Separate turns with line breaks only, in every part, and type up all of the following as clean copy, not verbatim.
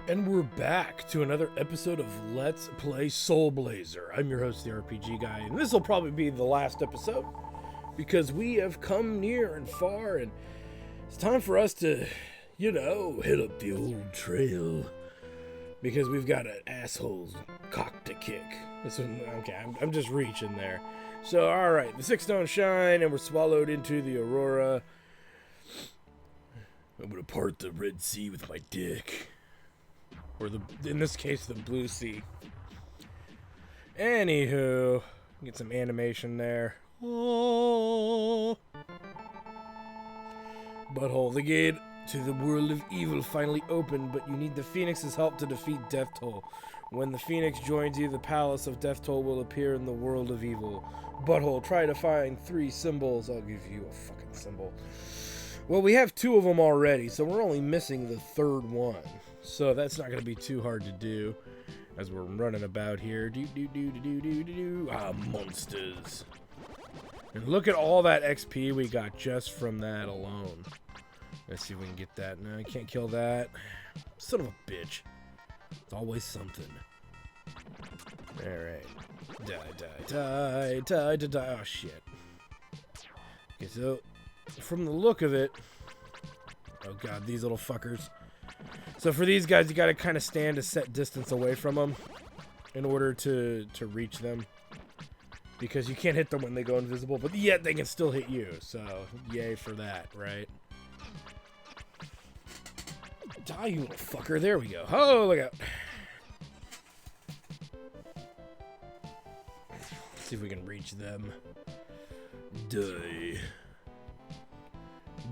And we're back to another episode of Let's Play Soul Blazer. I'm your host, the RPG Guy, and this will probably be the last episode because we have come near and far, and it's time for us to, hit up the old trail because we've got an asshole's cock to kick. I'm just reaching there. So, alright, the six don't shine, and we're swallowed into the Aurora. I'm gonna part the Red Sea with my dick. Or in this case, the Blue Sea. Anywho, get some animation there. Oh. Butthole. The gate to the world of evil finally opened, but you need the Phoenix's help to defeat Death Toll. When the Phoenix joins you, the Palace of Death Toll will appear in the world of evil. Butthole, try to find 3 symbols. I'll give you a fucking symbol. Well, we have 2 of them already, so we're only missing the 3rd one. So that's not going to be too hard to do as we're running about here. Monsters. And look at all that XP we got just from that alone. Let's see if we can get that. No, I can't kill that. Son of a bitch. It's always something. Alright. Die. Oh, shit. Okay, so from the look of it... Oh, God, these little fuckers. So for these guys, you gotta kind of stand a set distance away from them in order to reach them. Because you can't hit them when they go invisible, but yet they can still hit you. So, yay for that, right? Die, you little fucker. There we go. Oh, look out. Let's see if we can reach them. Die.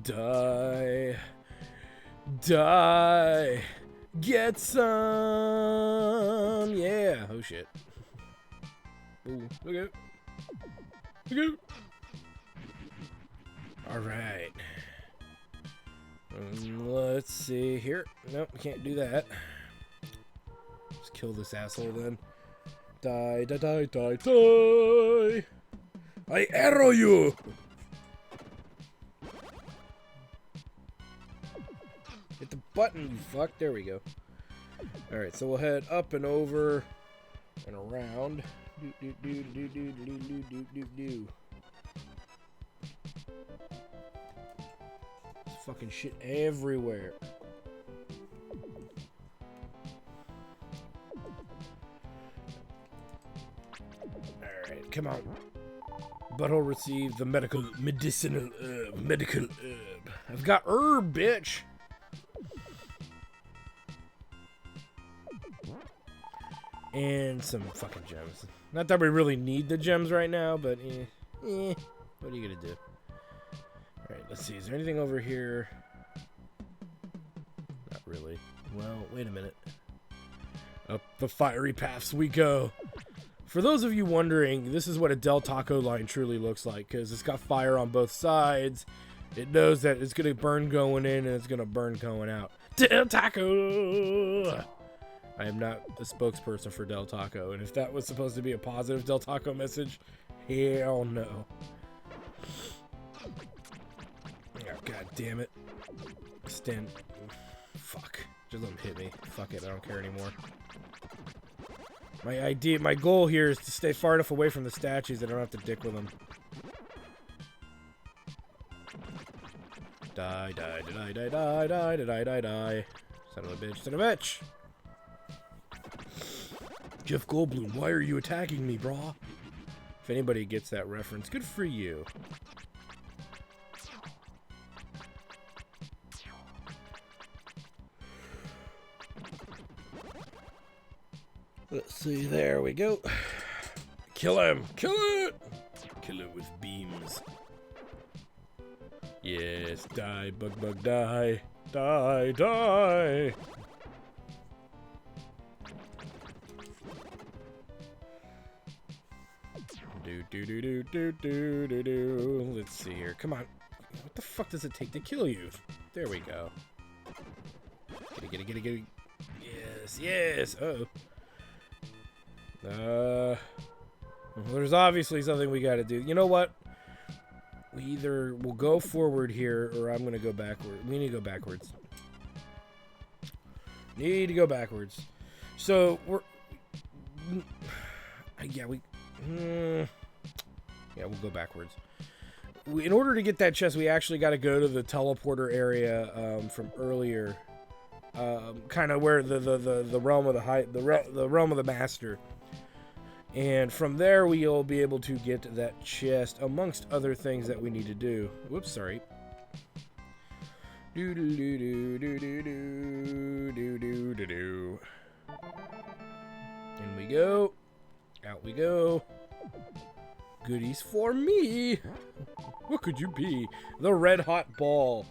Die. Die. Get some. Yeah. Oh, shit. Ooh, look out. Look out. Alright. Let's see here. Nope, can't do that. Just kill this asshole then. Die. I arrow you! Hit the button, you fuck. There we go. Alright, so we'll head up and over and around. There's fucking shit everywhere. Alright, come on. Butthole received the medicinal herb. I've got herb, bitch! And some fucking gems. Not that we really need the gems right now, but what are you gonna do? Alright, let's see. Is there anything over here? Not really. Well, wait a minute. Up the fiery paths we go. For those of you wondering, this is what a Del Taco line truly looks like, because it's got fire on both sides. It knows that it's gonna burn going in and it's gonna burn going out. Del Taco! I am not the spokesperson for Del Taco, and if that was supposed to be a positive Del Taco message, hell no. Oh, god damn it. Stand. Fuck. Just let him hit me. Fuck it, I don't care anymore. My goal here is to stay far enough away from the statues that I don't have to dick with them. Die. Son of a bitch. Jeff Goldblum, why are you attacking me, brah? If anybody gets that reference, good for you. Let's see, there we go. Kill him! Kill it! Kill it with beams. Yes, die, bug, die. Die! Do. Let's see here. Come on. What the fuck does it take to kill you? There we go. Get it. Yes. Uh-oh. Well, there's obviously something we gotta do. You know what? We either will go forward here, or I'm gonna go backward. We need to go backwards. Need to go backwards. So we're... Yeah, we'll go backwards. In order to get that chest, we actually got to go to the teleporter area from earlier, kind of where the realm of the realm of the master, and from there we'll be able to get that chest amongst other things that we need to do. Whoops, sorry. Do do do do do do do do do do do. In we go. Out we go. Goodies for me. What could you be? The red hot ball.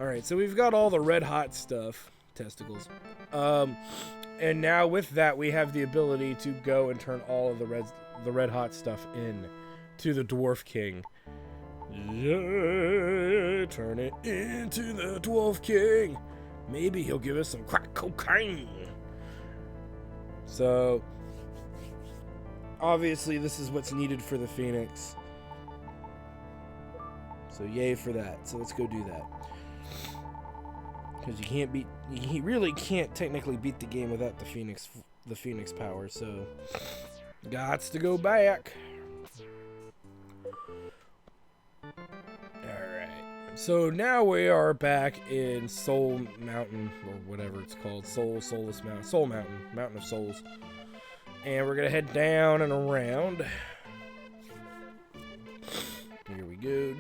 Alright, so we've got all the red hot stuff. Testicles. And now with that, we have the ability to go and turn all of the red hot stuff in to the Dwarf King. Yeah, turn it into the Dwarf King. Maybe he'll give us some crack cocaine. So... obviously, this is what's needed for the Phoenix. So yay for that. So let's go do that. Because you really can't technically beat the game without the Phoenix power. So, gots to go back. Alright. So now we are back in Soul Mountain, or whatever it's called. Soulless Mountain. Soul Mountain. Mountain of Souls. And we're gonna head down and around. Here we go.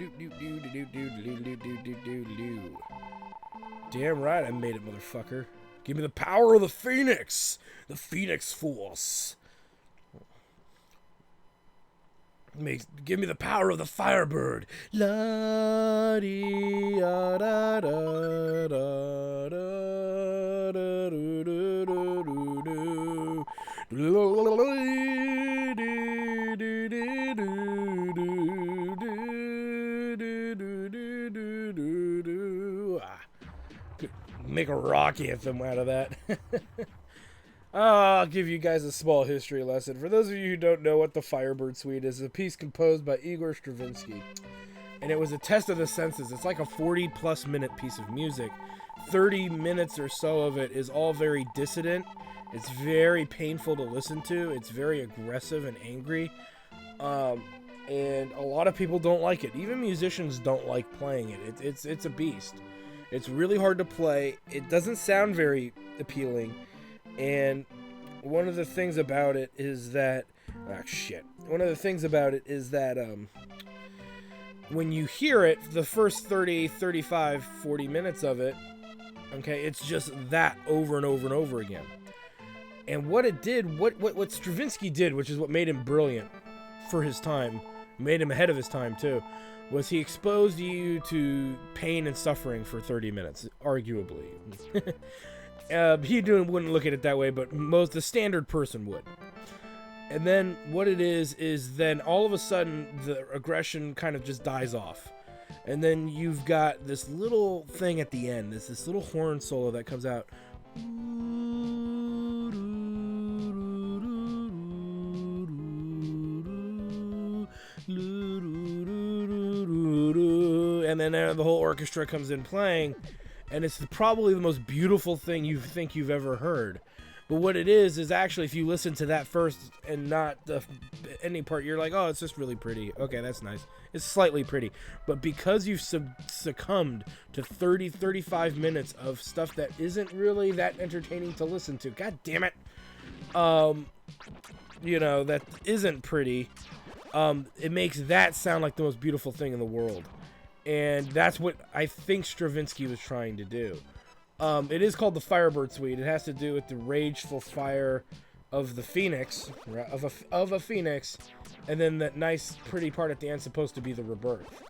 Damn right I made it, motherfucker. Give me the power of the Phoenix! The Phoenix Force. Give me the power of the Firebird. La dee da da da da da da Make a rock anthem out of that. I'll give you guys a small history lesson. For those of you who don't know what the Firebird Suite is, it's a piece composed by Igor Stravinsky. And it was a test of the senses. It's like a 40-plus minute piece of music. 30 minutes or so of it is all very dissident. It's very painful to listen to. It's very aggressive and angry. And a lot of people don't like it. Even musicians don't like playing it. It's a beast. It's really hard to play. It doesn't sound very appealing. And one of the things about it is that... One of the things about it is that when you hear it, the first 30, 35, 40 minutes of it, okay, it's just that over and over and over again. And what it did, what Stravinsky did, which is what made him brilliant for his time, made him ahead of his time too, was he exposed you to pain and suffering for 30 minutes, arguably. He wouldn't look at it that way, but the standard person would. And then what it is then all of a sudden the aggression kind of just dies off. And then you've got this little thing at the end, this little horn solo that comes out. And then the whole orchestra comes in playing, and it's probably the most beautiful thing you think you've ever heard. But what it is actually, if you listen to that first and not the ending part, you're like, oh, it's just really pretty. Okay, that's nice. It's slightly pretty. But because you've succumbed to 30, 35 minutes of stuff that isn't really that entertaining to listen to, god damn it, that isn't pretty, it makes that sound like the most beautiful thing in the world. And that's what I think Stravinsky was trying to do. It is called the Firebird Suite. It has to do with the rageful fire of the phoenix, of a phoenix, and then that nice, pretty part at the end supposed to be the rebirth,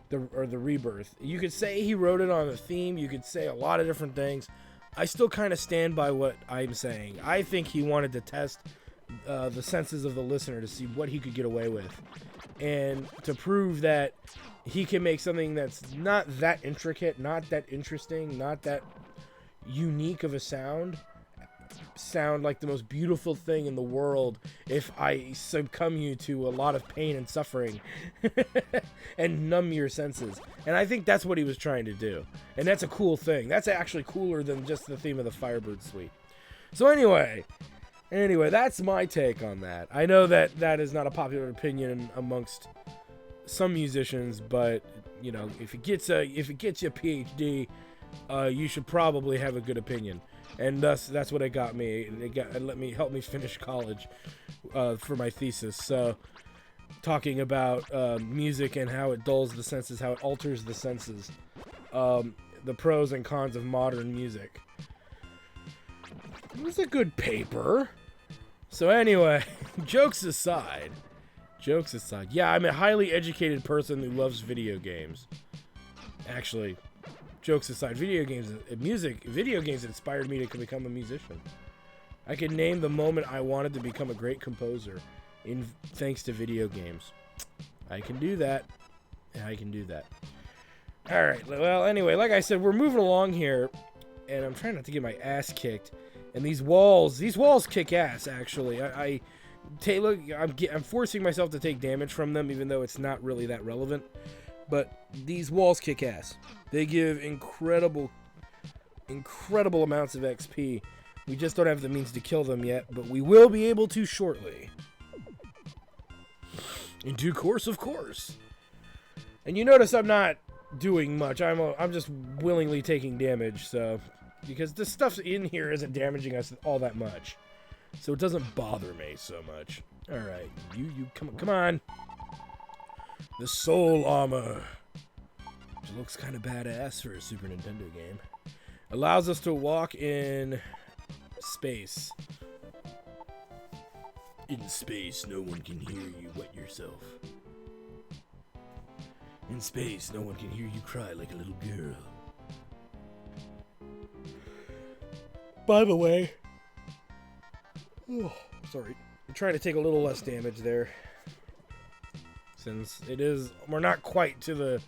the rebirth. You could say he wrote it on a theme. You could say a lot of different things. I still kind of stand by what I'm saying. I think he wanted to test the senses of the listener to see what he could get away with, and to prove that he can make something that's not that intricate, not that interesting, not that unique of a sound, sound like the most beautiful thing in the world if I succumb you to a lot of pain and suffering and numb your senses. And I think that's what he was trying to do. And that's a cool thing. That's actually cooler than just the theme of the Firebird Suite. So anyway, that's my take on that. I know that that is not a popular opinion amongst some musicians, but you know, if it gets you a PhD, you should probably have a good opinion. And thus, that's what it got me. It helped me finish college for my thesis. So, talking about music and how it dulls the senses, how it alters the senses, the pros and cons of modern music. It was a good paper. So anyway, jokes aside, yeah, I'm a highly educated person who loves video games. Actually, jokes aside, video games inspired me to become a musician. I can name the moment I wanted to become a great composer thanks to video games. I can do that. Alright, well, anyway, like I said, we're moving along here, and I'm trying not to get my ass kicked. And these walls kick ass, actually. Look, I'm forcing myself to take damage from them, even though it's not really that relevant. But these walls kick ass. They give incredible amounts of XP. We just don't have the means to kill them yet, but we will be able to shortly. In due course, of course. And you notice I'm not doing much. I'm just willingly taking damage, so because the stuff in here isn't damaging us all that much, so it doesn't bother me so much. All right, you come on. The Soul Armor, which looks kind of badass for a Super Nintendo game, allows us to walk in space. In space, no one can hear you wet yourself. In space, no one can hear you cry like a little girl. By the way, sorry, I'm trying to take a little less damage there, since we're not quite to the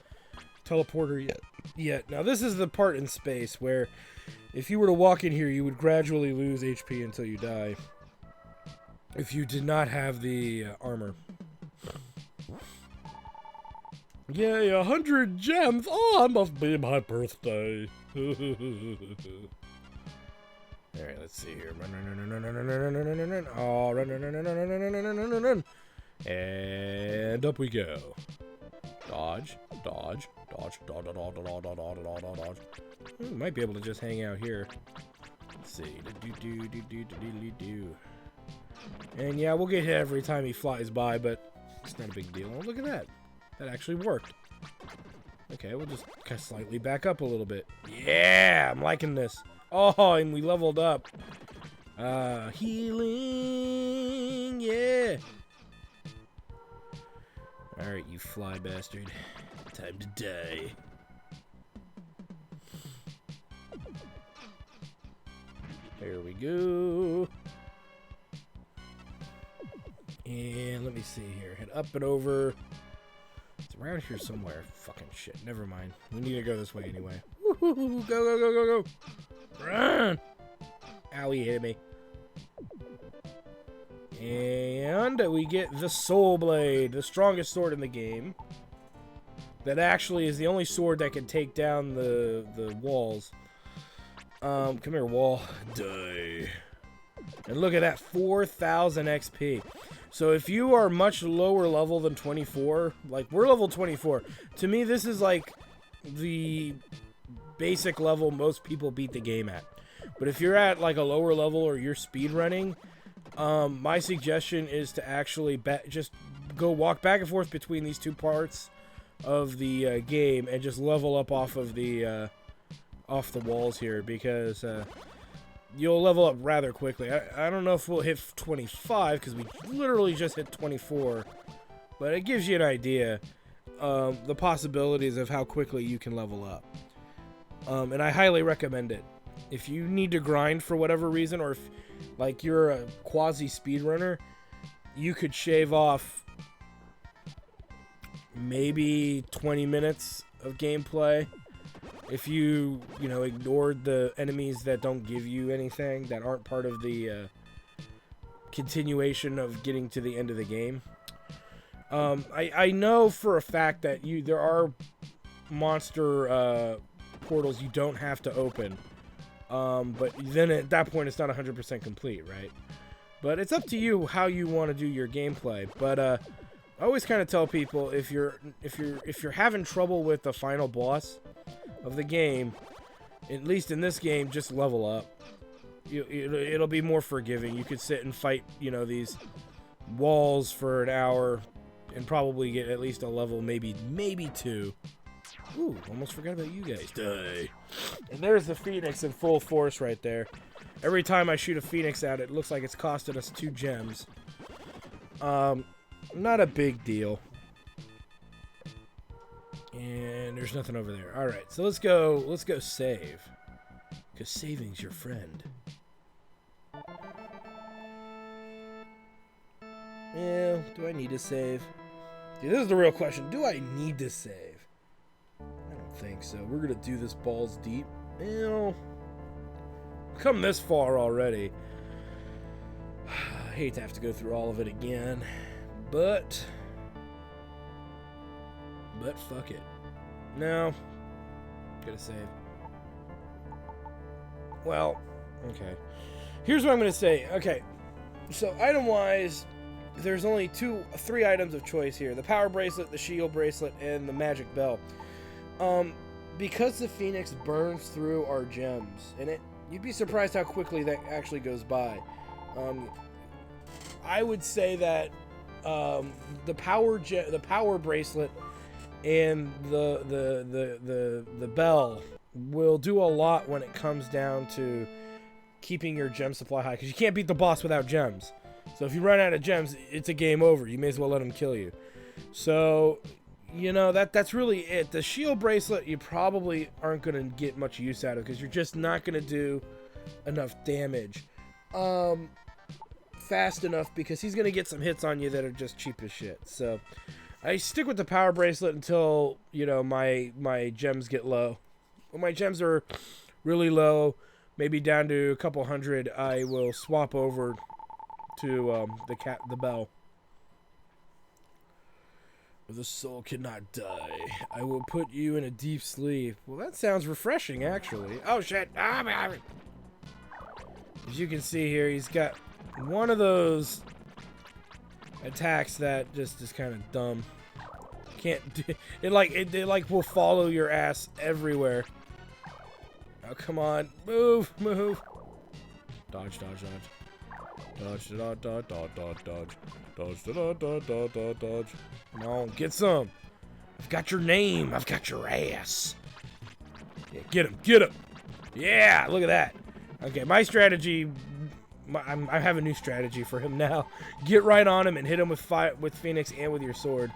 teleporter yet. Now this is the part in space where if you were to walk in here, you would gradually lose HP until you die if you did not have the armor. Yay, 100 gems! Oh, it must be my birthday. Alright, let's see here. Run. Oh, run. And up we go. Dodge. We might be able to just hang out here. Let's see. And yeah, we'll get hit every time he flies by, but it's not a big deal. Oh, look at that. That actually worked. Okay, we'll just kind of slightly back up a little bit. Yeah, I'm liking this. Oh, and we leveled up. Healing, yeah. Alright, you fly bastard. Time to die. There we go. And let me see here. Head up and over. It's around here somewhere. Fucking shit. Never mind. We need to go this way anyway. Woo-hoo-hoo. Go. Run! Ow, he hit me. And we get the Soul Blade, the strongest sword in the game. That actually is the only sword that can take down the walls. Come here, wall. Die. And look at that, 4,000 XP. So if you are much lower level than 24, like we're level 24, to me this is like the basic level most people beat the game at. But if you're at like a lower level or you're speed running, my suggestion is to actually just go walk back and forth between these two parts of the game and just level up off the walls here, because you'll level up rather quickly. I don't know if we'll hit 25 because we literally just hit 24, but it gives you an idea the possibilities of how quickly you can level up. And I highly recommend it. If you need to grind for whatever reason, or if like you're a quasi speedrunner, you could shave off maybe 20 minutes of gameplay if you, ignored the enemies that don't give you anything, that aren't part of the continuation of getting to the end of the game. I know for a fact that there are monster portals you don't have to open. But then at that point it's not 100% complete, right? But it's up to you how you want to do your gameplay. But I always kind of tell people if you're having trouble with the final boss of the game, at least in this game, just level up. It'll be more forgiving. You could sit and fight, these walls for an hour and probably get at least a level, maybe 2. Ooh, almost forgot about you guys. Die. And there's the Phoenix in full force right there. Every time I shoot a Phoenix at it, it looks like it's costing us 2 gems. Not a big deal. And there's nothing over there. Alright, so let's go save. Because saving's your friend. Yeah, do I need to save? Dude, this is the real question. Do I need to save? I don't think so. We're going to do this balls deep. Come this far already. I hate to have to go through all of it again. But fuck it. No. Gotta save. Well, okay. Here's what I'm going to say. Okay. So, item-wise, there's only 3 items of choice here. The power bracelet, the shield bracelet, and the magic bell. Because the Phoenix burns through our gems, and you'd be surprised how quickly that actually goes by. I would say that the power bracelet and the bell will do a lot when it comes down to keeping your gem supply high, because you can't beat the boss without gems. So if you run out of gems, it's a game over. You may as well let him kill you. So, that's really it. The shield bracelet, you probably aren't going to get much use out of, because you're just not going to do enough damage fast enough, because he's going to get some hits on you that are just cheap as shit. So I stick with the power bracelet until, my gems get low. When my gems are really low, maybe down to a couple hundred, I will swap over to the bell. The soul cannot die. I will put you in a deep sleep. Well, that sounds refreshing, actually. Oh, shit. As you can see here, he's got one of those attacks that just is kind of dumb. Can't do it. Will follow your ass everywhere. Oh, come on. Move. Dodge. Dodge. Come on, get some. I've got your name. I've got your ass. Yeah, get him. Yeah, look at that. Okay, my strategy. I have a new strategy for him now. Get right on him and hit him with Phoenix and with your sword.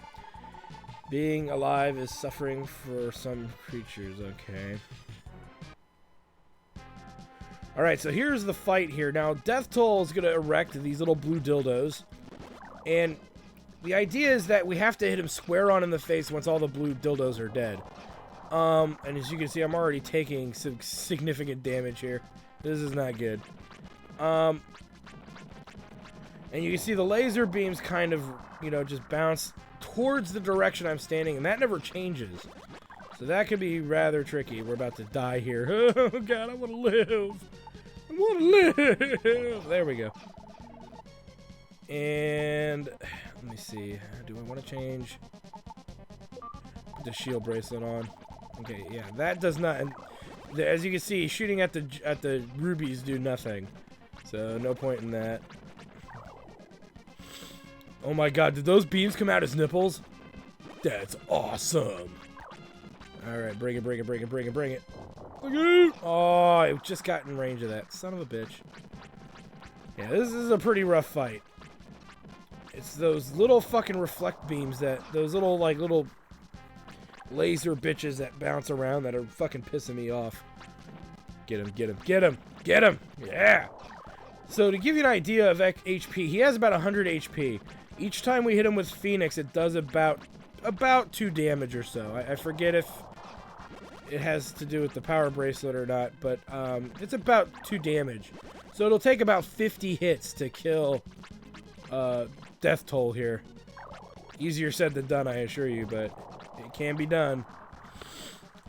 Being alive is suffering for some creatures. Okay. Alright, so here's the fight here. Now, Death Toll is going to erect these little blue dildos. And the idea is that we have to hit him square on in the face once all the blue dildos are dead. And as you can see, I'm already taking some significant damage here. This is not good. And you can see the laser beams kind of, just bounce towards the direction I'm standing. And that never changes. So that could be rather tricky. We're about to die here. Oh, God, I want to live. I want to live. There we go. And let me see. Do I want to change? Put the shield bracelet on. Okay, yeah, that does not. As you can see, shooting at the rubies do nothing. So no point in that. Oh my God, did those beams come out as nipples? That's awesome. Alright, bring it. Look at it. Oh, I just got in range of that. Son of a bitch. Yeah, this is a pretty rough fight. It's those little fucking reflect beams those little laser bitches that bounce around that are fucking pissing me off. Get him. Yeah. So to give you an idea of HP, he has about 100 HP. Each time we hit him with Phoenix, it does about 2 damage or so. I forget if it has to do with the power bracelet or not, but it's about 2 damage. So it'll take about 50 hits to kill Death Toll here. Easier said than done, I assure you, but it can be done.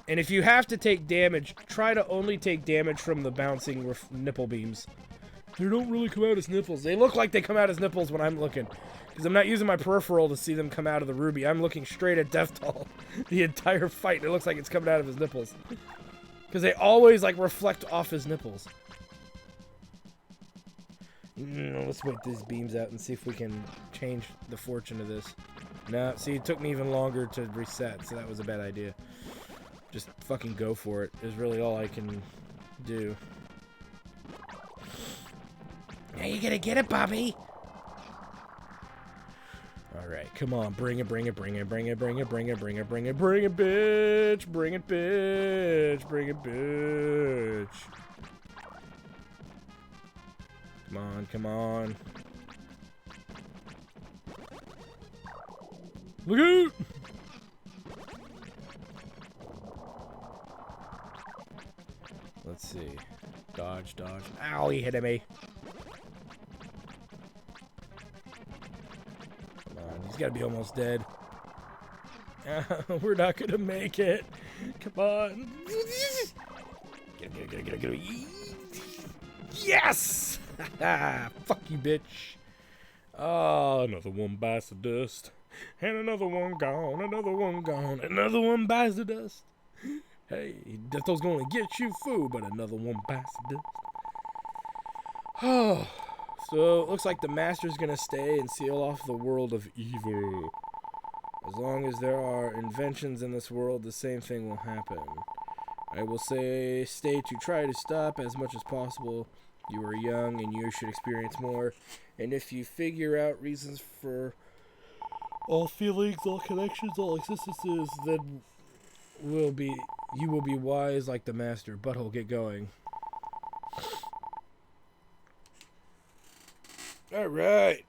And if you have to take damage, try to only take damage from the bouncing nipple beams. They don't really come out as nipples. They look like they come out as nipples when I'm looking. Because I'm not using my peripheral to see them come out of the ruby. I'm looking straight at Death Toll the entire fight. It looks like it's coming out of his nipples. Because they always, like, reflect off his nipples. Let's wait these beams out and see if we can change the fortune of this. No, see, it took me even longer to reset, so that was a bad idea. Just fucking go for it is really all I can do. Now you gonna get it, Bobby? Alright, come on, bring it, bring it, bring it, bring it, bring it, bring it, bring it, bring it, bring it, bitch! Bring it, bitch! Bring it, bitch! Come on, come on. Look out! Let's see. Dodge, dodge. Ow, he hit me. Come on, he's gotta be almost dead. We're not gonna make it. Come on. Get him. Yes! Fuck you, bitch. Oh, another one bites the dust. And another one gone, another one gone, another one bites the dust. Hey, Death Toll's gonna get you, fool, but another one bites the dust. Oh, so it looks like the Master's gonna stay and seal off the world of evil. As long as there are inventions in this world, the same thing will happen. I will say, stay to try to stop as much as possible. You are young and you should experience more. And if you figure out reasons for all feelings, all connections, all existences, then you will be wise like the Master. Butthole, get going. Alright.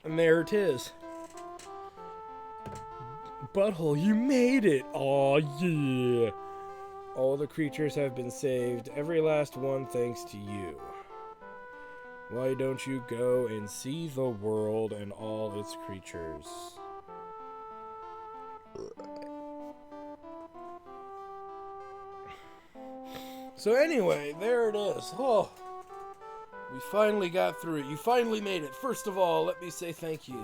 And there it is. Butthole, you made it! Aw, yeah! All the creatures have been saved, every last one thanks to you. Why don't you go and see the world and all its creatures? So anyway, there it is. Oh, we finally got through it. You finally made it. First of all, let me say thank you.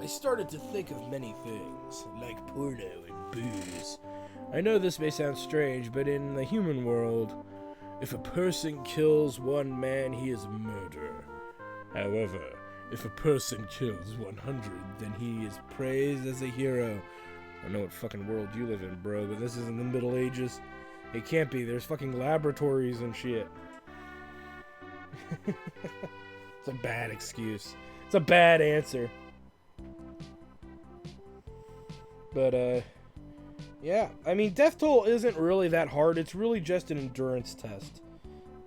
I started to think of many things, like porno and booze. I know this may sound strange, but in the human world, if a person kills one man, he is murder. However, if a person kills 100, then he is praised as a hero. I don't know what fucking world you live in, bro, but this is in the Middle Ages. It can't be. There's fucking laboratories and shit. It's a bad excuse. It's a bad answer. But, yeah. I mean, Death Toll isn't really that hard. It's really just an endurance test.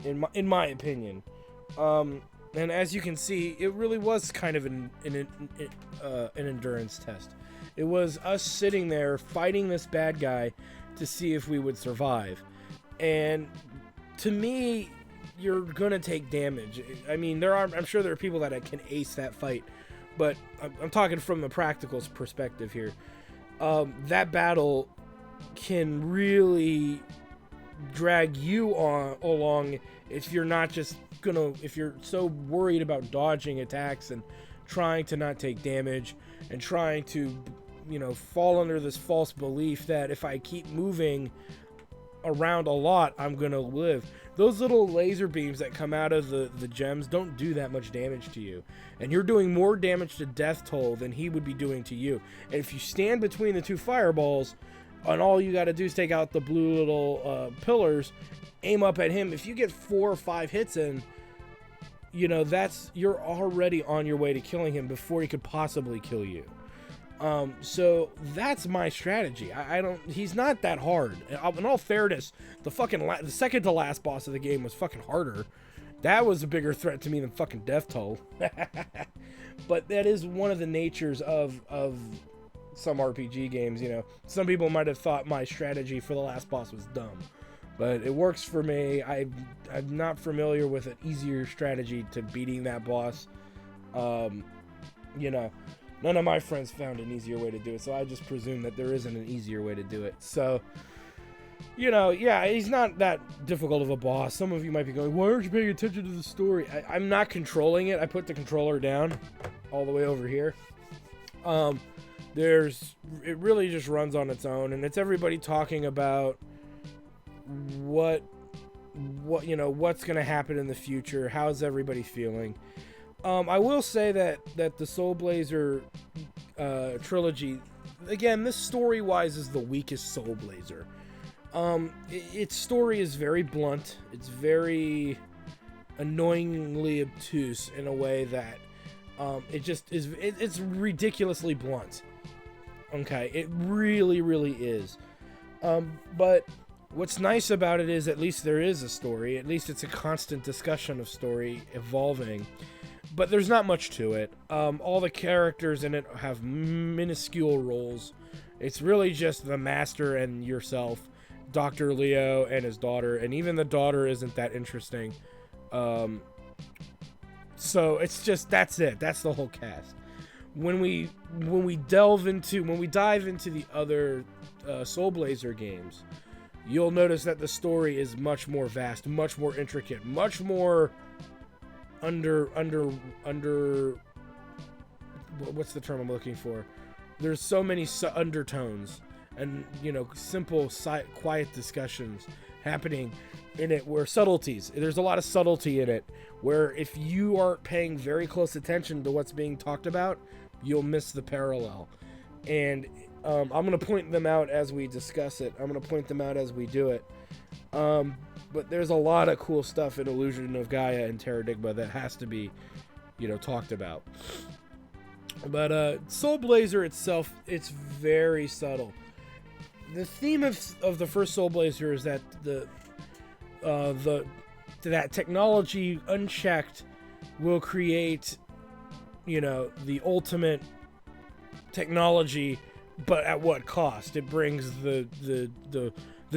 In my opinion. And as you can see, it really was kind of an endurance test. It was us sitting there fighting this bad guy to see if we would survive. And to me, you're gonna take damage. I mean, I'm sure there are people that can ace that fight, but I'm talking from the practical perspective here. That battle can really drag you along if you're not just if you're so worried about dodging attacks and trying to not take damage and trying to, fall under this false belief that if I keep moving around a lot, I'm gonna live. Those little laser beams that come out of the gems don't do that much damage to you. And you're doing more damage to Death Toll than he would be doing to you. And if you stand between the two fireballs, and all you gotta do is take out the blue little pillars, aim up at him, if you get 4 or 5 hits in, you're already on your way to killing him before he could possibly kill you. So that's my strategy. He's not that hard. In all fairness, the second to last boss of the game was fucking harder. That was a bigger threat to me than fucking Death Toll. But that is one of the natures of some RPG games, you know. Some people might have thought my strategy for the last boss was dumb, but it works for me. I'm not familiar with an easier strategy to beating that boss. You know, none of my friends found an easier way to do it, so I just presume that there isn't an easier way to do it. So, you know, yeah, he's not that difficult of a boss. Some of you might be going, why aren't you paying attention to the story? I'm not controlling it. I put the controller down all the way over here. It really just runs on its own, and it's everybody talking about what you know, what's going to happen in the future. How's everybody feeling? I will say that the Soul Blazer trilogy, again, this story-wise is the weakest Soul Blazer. Its story is very blunt. It's very annoyingly obtuse in a way that it just is. It's ridiculously blunt. Okay, it really, really is. But what's nice about it is at least there is a story. At least it's a constant discussion of story evolving. But there's not much to it. All the characters in it have minuscule roles. It's really just the master and yourself, Dr. Leo and his daughter, and even the daughter isn't that interesting. So it's just, that's it. That's the whole cast. When we dive into the other Soul Blazer games, you'll notice that the story is much more vast, much more intricate, much more under what's the term I'm looking for? There's so many undertones and, you know, simple, quiet discussions happening in it, where subtleties. There's a lot of subtlety in it, where if you aren't paying very close attention to what's being talked about, you'll miss the parallel. And I'm going to point them out as we discuss it. I'm going to point them out as we do it. But there's a lot of cool stuff in Illusion of Gaia and Terradigma that has to be, you know, talked about. But Soul Blazer itself, it's very subtle. The theme of the first Soul Blazer is that that technology unchecked will create, you know, the ultimate technology, but at what cost? It brings the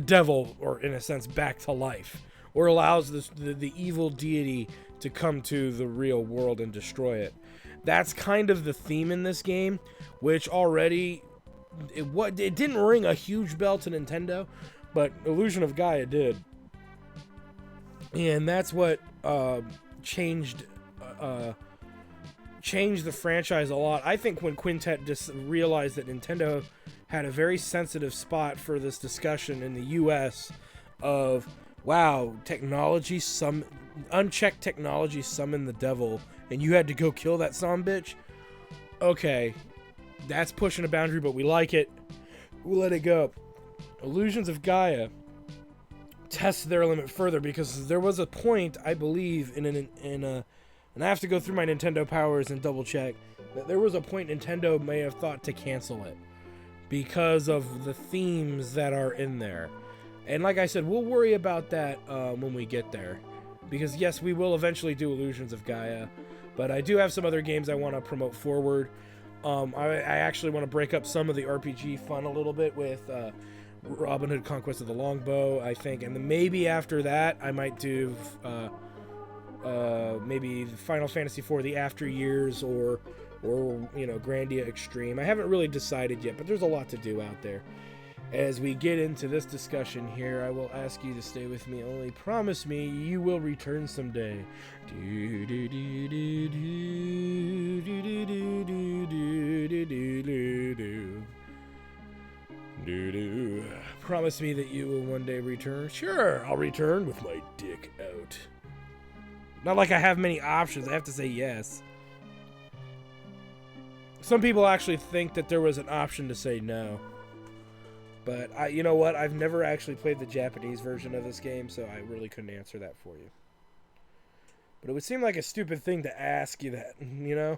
devil, or in a sense, back to life, or allows the evil deity to come to the real world and destroy it. That's kind of the theme in this game, which already it didn't ring a huge bell to Nintendo, but Illusion of Gaia did, and that's what changed the franchise a lot. I think when Quintet just realized that Nintendo had a very sensitive spot for this discussion in the US of, wow, unchecked technology summoned the devil, and you had to go kill that bitch. Okay, that's pushing a boundary, but we like it. We'll let it go. Illusions of Gaia tests their limit further, because there was a point, I believe, and I have to go through my Nintendo powers and double check, that there was a point Nintendo may have thought to cancel it because of the themes that are in there. And like I said, we'll worry about that when we get there, because yes, we will eventually do Illusions of Gaia, but I do have some other games I want to promote forward. I actually want to break up some of the RPG fun a little bit with Robin Hood Conquest of the Longbow, I think, and then maybe after that I might do maybe Final Fantasy IV, the After Years, or you know, Grandia Extreme. I haven't really decided yet, but there's a lot to do out there. As we get into this discussion here, I will ask you to stay with me. Only promise me you will return someday. Promise me that you will one day return. Sure, I'll return with my dick out. Not like I have many options. I have to say yes. Some people actually think that there was an option to say no. But you know what? I've never actually played the Japanese version of this game, so I really couldn't answer that for you. But it would seem like a stupid thing to ask you that, you know?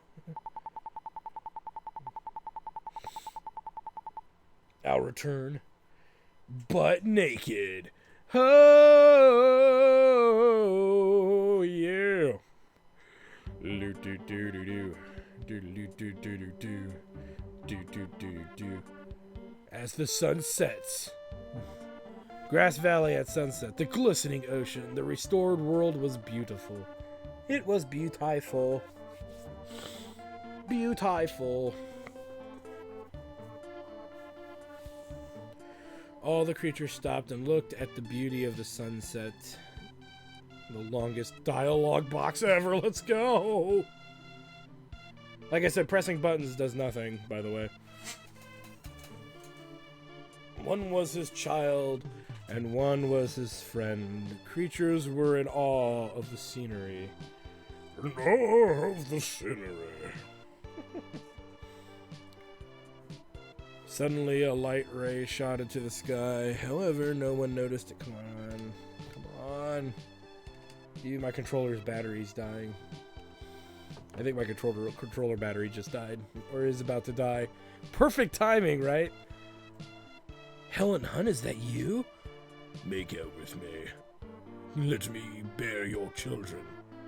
I'll return, butt naked. Oh, yeah. Do do do do do do do do do do do As the sun sets. Grass Valley at sunset, the glistening ocean, the restored world was beautiful. It was beautiful. Beautiful. All the creatures stopped and looked at the beauty of the sunset. The longest dialogue box ever. Let's go. Like I said, pressing buttons does nothing, by the way. One was his child, and one was his friend. The creatures were in awe of the scenery. In awe of the scenery. Suddenly, a light ray shot into the sky. However, no one noticed it. Come on. Come on. Even my controller's battery's dying. I think my controller battery just died. Or is about to die. Perfect timing, right? Helen Hunt, is that you? Make out with me. Let me bear your children.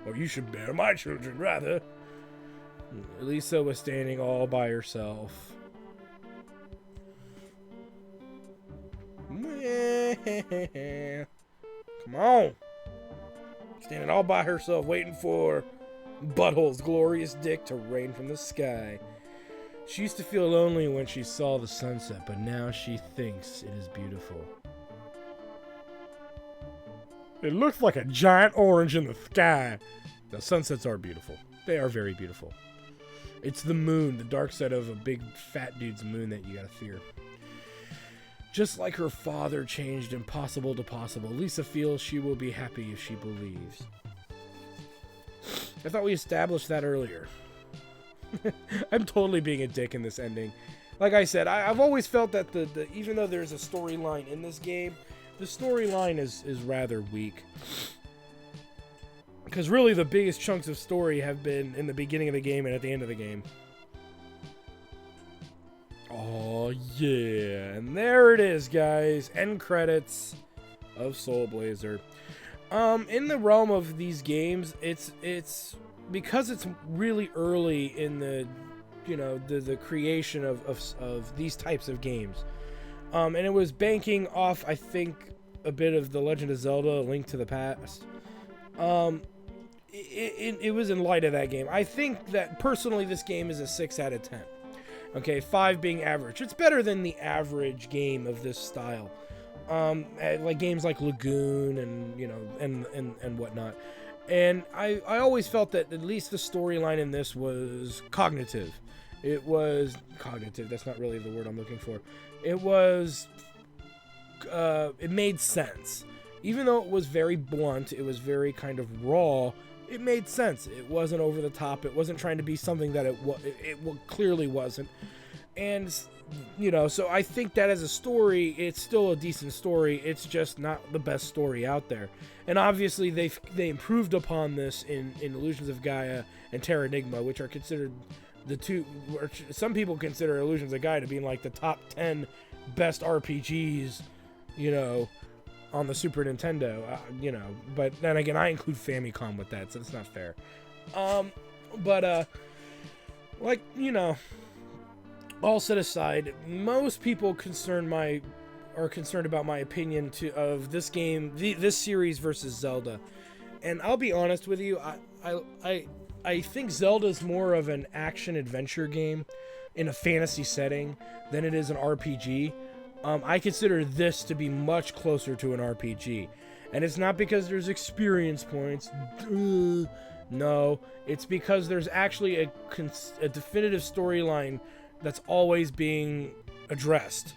Or you should bear my children, rather. Elisa was standing all by herself. Come on. Standing all by herself, waiting for Butthole's glorious dick to rain from the sky. She used to feel lonely when she saw the sunset, but now she thinks it is beautiful. It looks like a giant orange in the sky. Now, sunsets are beautiful. They are very beautiful. It's the moon, the dark side of a big fat dude's moon that you gotta fear. Just like her father changed impossible to possible, Lisa feels she will be happy if she believes. I thought we established that earlier. I'm totally being a dick in this ending. Like I said, I've always felt that even though there's a storyline in this game, the storyline is rather weak. Because really the biggest chunks of story have been in the beginning of the game and at the end of the game. Oh yeah, and there it is, guys. End credits of Soul Blazer. In the realm of these games, it's because it's really early in the, you know, the creation of these types of games. And it was banking off, I think, a bit of The Legend of Zelda: A Link to the Past. It was in light of that game. I think that personally this game is a 6 out of 10. Okay, 5 being average. It's better than the average game of this style. Like games like Lagoon and, you know, and whatnot. And I always felt that at least the storyline in this was cognitive. It was cognitive. That's not really the word I'm looking for. It was, it made sense. Even though it was very blunt, it was very kind of raw, it made sense. It wasn't over the top. It wasn't trying to be something that it clearly wasn't. And, you know, so I think that as a story, it's still a decent story. It's just not the best story out there. And obviously they improved upon this in Illusions of Gaia and Terra Enigma, which are considered the two, some people consider Illusions of Gaia to be like the top 10 best RPGs, you know, on the Super Nintendo, you know, but then again, I include Famicom with that, so it's not fair. Like, you know, all set aside, most people are concerned about my opinion of this game, this series versus Zelda. And I'll be honest with you, I think Zelda's more of an action-adventure game in a fantasy setting than it is an RPG. I consider this to be much closer to an RPG. And it's not because there's experience points. No, it's because there's actually a definitive storyline that's always being addressed.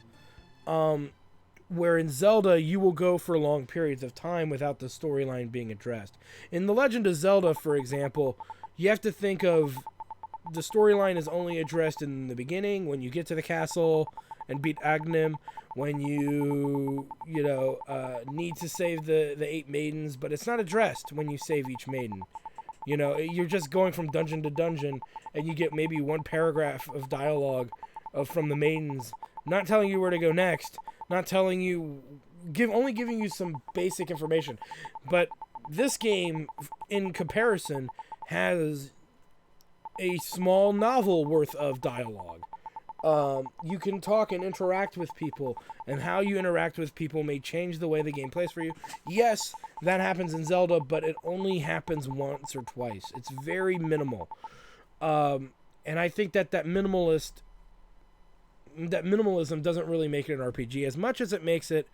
Where in Zelda, you will go for long periods of time without the storyline being addressed. In The Legend of Zelda, for example, you have to think of the storyline is only addressed in the beginning, when you get to the castle and beat Agnim, when you need to save the 8 maidens, but it's not addressed when you save each maiden. You know, you're just going from dungeon to dungeon, and you get maybe one paragraph of dialogue from the maidens, not telling you where to go next, not telling you, only giving you some basic information. But this game, in comparison, has a small novel worth of dialogue. You can talk and interact with people, and how you interact with people may change the way the game plays for you. Yes, that happens in Zelda, but it only happens once or twice. It's very minimal. And I think that minimalism doesn't really make it an RPG as much as it makes it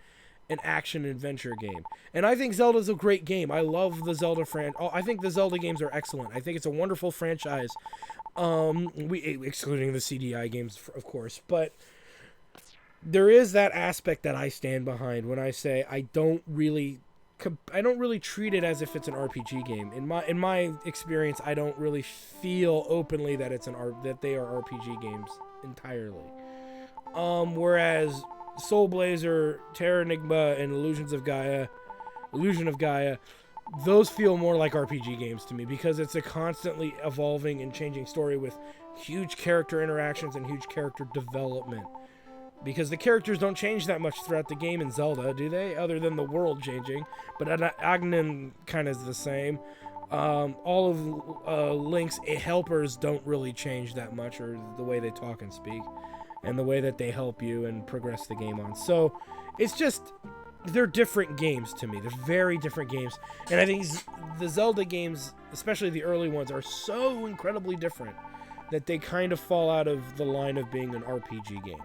an action adventure game. And I think Zelda's a great game. I love the Zelda I think the Zelda games are excellent. I think it's a wonderful franchise. Excluding the CDI games, of course, but there is that aspect that I stand behind when I say I don't really treat it as if it's an RPG game. In my experience, I don't really feel openly that that they are RPG games entirely. Whereas Soul Blazer, Terra Enigma, and Illusion of Gaia, those feel more like RPG games to me because it's a constantly evolving and changing story with huge character interactions and huge character development. Because the characters don't change that much throughout the game in Zelda, do they? Other than the world changing. But Agnan kind of is the same. All of Link's helpers don't really change that much, or the way they talk and speak, and the way that they help you and progress the game on. So it's just, they're different games to me. They're very different games. And I think the Zelda games, especially the early ones, are so incredibly different that they kind of fall out of the line of being an RPG game.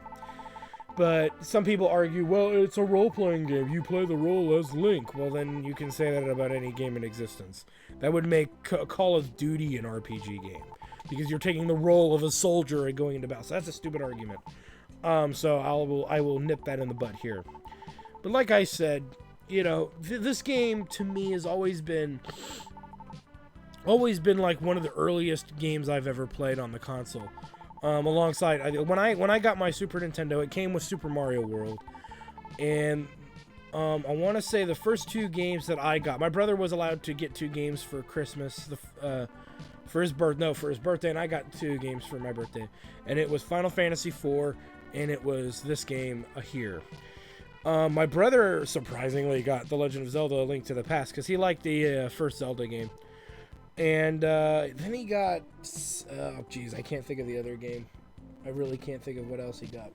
But some people argue, well, it's a role-playing game. You play the role as Link. Well, then you can say that about any game in existence. That would make Call of Duty an RPG game, because you're taking the role of a soldier and going into battle. So that's a stupid argument. So I will nip that in the bud here. But like I said, this game to me has always been like one of the earliest games I've ever played on the console. Alongside, when I got my Super Nintendo, it came with Super Mario World, and I want to say the first two games that I got, my brother was allowed to get 2 games for Christmas, for his birthday, and I got 2 games for my birthday, and it was Final Fantasy IV, and it was this game here. My brother surprisingly got The Legend of Zelda: A Link to the Past because he liked the first Zelda game. And then he got, I can't think of the other game. I really can't think of what else he got.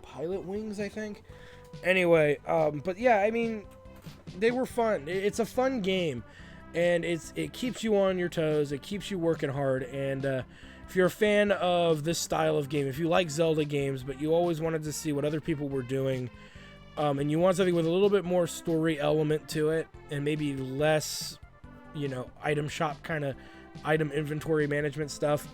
Pilot Wings, I think. Anyway, but yeah, I mean, they were fun. It's a fun game, and it keeps you on your toes. It keeps you working hard. And if you're a fan of this style of game, if you like Zelda games, but you always wanted to see what other people were doing, and you want something with a little bit more story element to it, and maybe less, item shop kind of item inventory management stuff,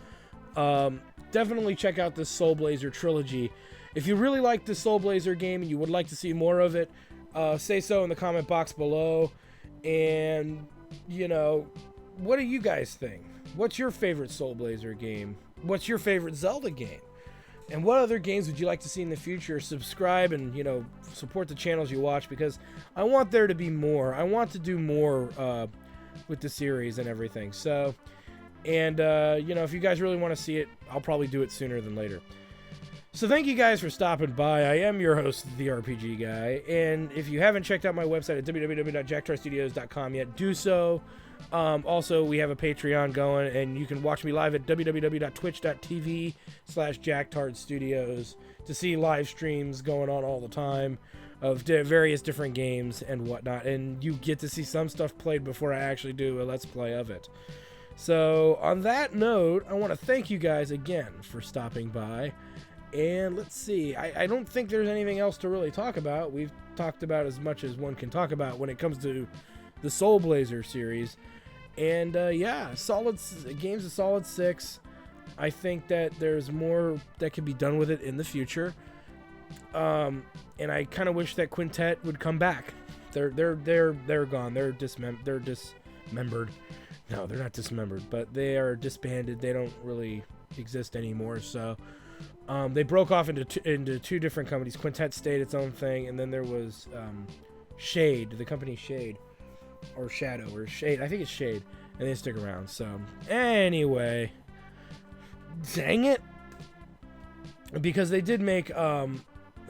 definitely check out this Soul Blazer trilogy. If you really like the Soul Blazer game and you would like to see more of it, say so in the comment box below. And what do you guys think? What's your favorite Soul Blazer game? What's your favorite Zelda game? And what other games would you like to see in the future? Subscribe and support the channels you watch, because I want there to be more. I want to do more with the series and everything. So, and if you guys really want to see it, I'll probably do it sooner than later. So thank you guys for stopping by. I am your host, The RPG Guy, and if you haven't checked out my website at www.jacktarstudios.com yet, do so. Also, we have a Patreon going, and you can watch me live at www.twitch.tv/JackTardStudios to see live streams going on all the time of various different games and whatnot, and you get to see some stuff played before I actually do a Let's Play of it. So, on that note, I want to thank you guys again for stopping by, and let's see, I don't think there's anything else to really talk about. We've talked about as much as one can talk about when it comes to the Soul Blazer series, and game's a solid 6. I think that there's more that can be done with it in the future. And I kind of wish that Quintet would come back. They're gone. They're dismembered. No, they're not dismembered, but they are disbanded. They don't really exist anymore. So they broke off into 2 different companies. Quintet stayed its own thing, and then there was Shade, the company Shade, or Shadow, or Shade. I think it's Shade, and they stick around. So anyway, dang it, because they did make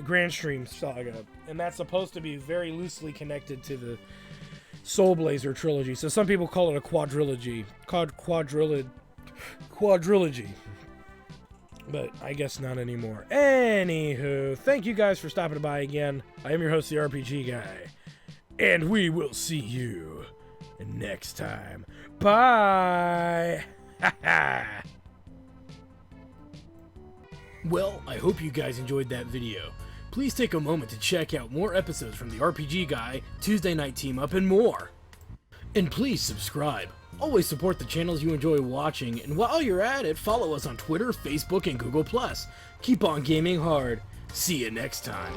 Grand Stream Saga, and that's supposed to be very loosely connected to the Soul Blazer trilogy. So some people call it a quadrilogy. But I guess not anymore. Anywho, thank you guys for stopping by again. I am your host, the RPG Guy. And we will see you next time. Bye! Well, I hope you guys enjoyed that video. Please take a moment to check out more episodes from the RPG Guy, Tuesday Night Team Up, and more. And please subscribe. Always support the channels you enjoy watching, and while you're at it, follow us on Twitter, Facebook, and Google+. Keep on gaming hard. See you next time.